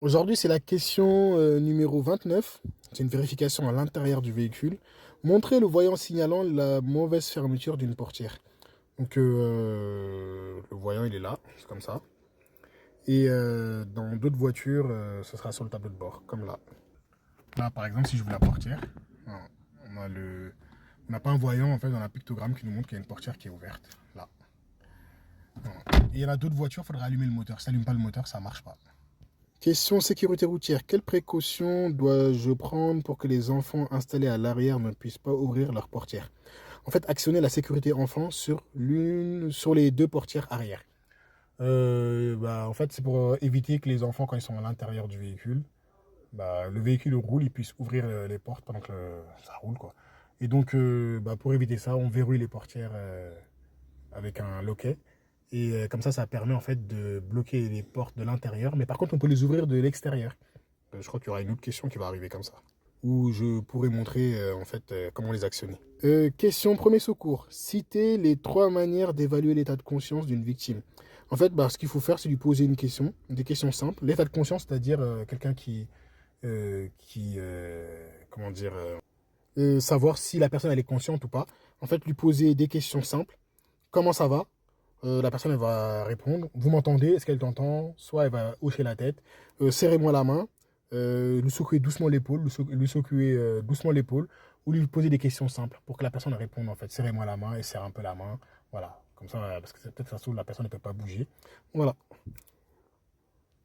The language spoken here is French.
Aujourd'hui, c'est la question numéro 29. C'est une vérification à l'intérieur du véhicule. Montrer le voyant signalant la mauvaise fermeture d'une portière. Donc, le voyant, il est là, c'est comme ça. Et dans d'autres voitures, ce sera sur le tableau de bord, comme là. Là, par exemple, si je veux la portière, on a le... On n'a pas un voyant en fait dans la pictogramme qui nous montre qu'il y a une portière qui est ouverte. Là. Et il y en a d'autres voitures, il faudra allumer le moteur. Si ça n'allume pas le moteur, ça ne marche pas. Question sécurité routière. Quelles précautions dois-je prendre pour que les enfants installés à l'arrière ne puissent pas ouvrir leur portière? En fait, actionner la sécurité enfant sur les deux portières arrière. En fait, c'est pour éviter que les enfants, quand ils sont à l'intérieur du véhicule, le véhicule roule, ils puissent ouvrir les portes pendant que ça roule, quoi. Et donc, pour éviter ça, on verrouille les portières avec un loquet. Et comme ça permet en fait de bloquer les portes de l'intérieur. Mais par contre, on peut les ouvrir de l'extérieur. Je crois qu'il y aura une autre question qui va arriver comme ça. Où je pourrais montrer comment les actionner. Question premier secours. Citez les trois manières d'évaluer l'état de conscience d'une victime. En fait, ce qu'il faut faire, c'est lui poser une question, des questions simples. L'état de conscience, c'est-à-dire quelqu'un comment dire, savoir si la personne elle est consciente ou pas. En fait, lui poser des questions simples. Comment ça va? La personne elle va répondre. Vous m'entendez? Est-ce qu'elle t'entend? Soit elle va hocher la tête. Serrez-moi la main. Lui secouer doucement l'épaule. Lui secouer doucement l'épaule. Ou lui poser des questions simples pour que la personne réponde en fait. Serrez-moi la main et serre un peu la main. Voilà. Comme ça, parce que peut-être ça se trouve la personne ne peut pas bouger. Voilà.